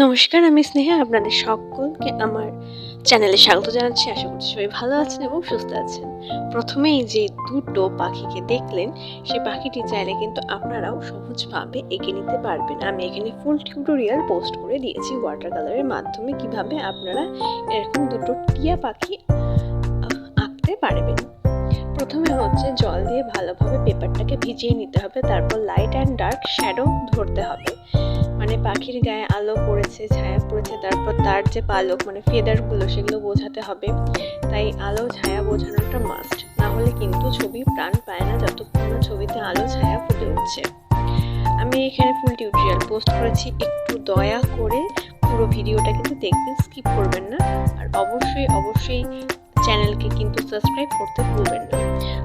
নমস্কার, আমি স্নেহা। আপনাদের সকলকে আমার চ্যানেলে স্বাগত জানাচ্ছি। আশা করছি সবাই ভালো আছেন এবং সুস্থ আছেন। প্রথমেই যে দুটো পাখিকে দেখলেন, সেই পাখিটি চাইলে কিন্তু আপনারাও সহজভাবে এঁকে নিতে পারবেন। আমি এখানে ফুল টিউটোরিয়াল পোস্ট করে দিয়েছি ওয়াটার কালারের মাধ্যমে কিভাবে আপনারা এরকম দুটো টিয়া পাখি আঁকতে পারবেন। প্রথমে হচ্ছে জল দিয়ে ভালোভাবে পেপারটাকে ভিজিয়ে নিতে হবে, তারপর লাইট অ্যান্ড ডার্ক শ্যাডো ধরতে হবে। মানে পাখির গায়ে আলো পড়েছে, ছায়া পড়েছে, তারপর তার যে পালক মানে ফেদারগুলো সেগুলো বোঝাতে হবে। তাই আলো ছায়া বোঝানোটা মাস্ট, না হলে কিন্তু ছবি প্রাণ পায় না যতক্ষণ না ছবিতে আলো ছায়া ফুটে উঠছে। আমি এখানে ফুল টিউটোরিয়াল পোস্ট করেছি, একটু দয়া করে পুরো ভিডিওটা কিন্তু দেখবেন, স্কিপ করবেন না। আর অবশ্যই চ্যানেলকে কিন্তু সাবস্ক্রাইব করতে ভুলবেন না।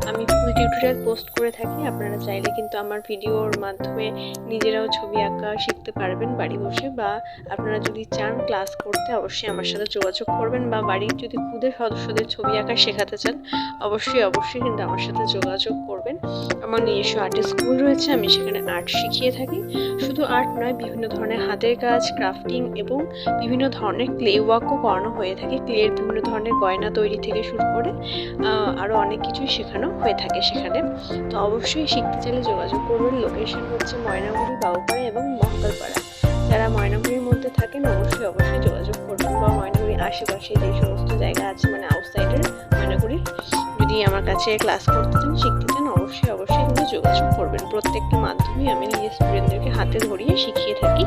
আমি ফুল টিউটোরিয়াল পোস্ট করে থাকি, আপনারা চাইলে কিন্তু আমার ভিডিওর মাধ্যমে নিজেরাও ছবি আঁকা শিখতে পারবেন বাড়ি বসে, বা আপনারা যদি চান ক্লাস করতে অবশ্যই আমার সাথে যোগাযোগ করবেন, বা বাড়ির যদি খুদের সদস্যদের ছবি আঁকা শেখাতে চান অবশ্যই কিন্তু আমার সাথে যোগাযোগ করবেন। আমার নিজস্ব আর্টের স্কুল রয়েছে, আমি সেখানে আর্ট শিখিয়ে থাকি। শুধু আর্ট নয়, বিভিন্ন ধরনের হাতের কাজ, ক্রাফটিং এবং বিভিন্ন ধরনের ক্লে ওয়ার্কও করানো হয়ে থাকে। ক্লের বিভিন্ন ধরনের গয়না তৈরি থেকে শুরু করে আরও অনেক কিছুই শেখানো হয়ে থাকে সেখানে। তো অবশ্যই শিখতে চাইলে যোগাযোগ করবেন। লোকেশন হচ্ছে ময়নাগুড়ি, বাবুপাড়া এবং মহাকালপাড়া। যারা ময়নাগুড়ির মধ্যে থাকেন অবশ্যই যোগাযোগ করবেন, বা ময়নাগুড়ির আশেপাশে যে সমস্ত জায়গা আছে মানে আউটসাইডের ময়নাগুড়ির, যদি আমার কাছে ক্লাস করতে চান, শিখতে চান অবশ্যই কিন্তু যোগাযোগ করবেন। প্রত্যেকটা মাধ্যমেই আমি নিজের স্টুডেন্টদেরকে হাতে ধরিয়ে শিখিয়ে থাকি।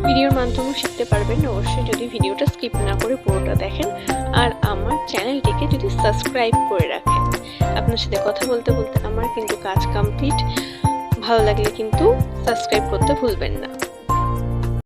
ভিডিওর মাধ্যমেও শিখতে পারবেন অবশ্যই, যদি ভিডিওটা স্কিপ না করে পুরোটা দেখেন আর আমার চ্যানেলটিকে যদি সাবস্ক্রাইব করে রাখেন। আপনার সাথে কথা বলতে আমার কিন্তু কাজ কমপ্লিট। ভালো লাগলে কিন্তু সাবস্ক্রাইব করতে ভুলবেন না।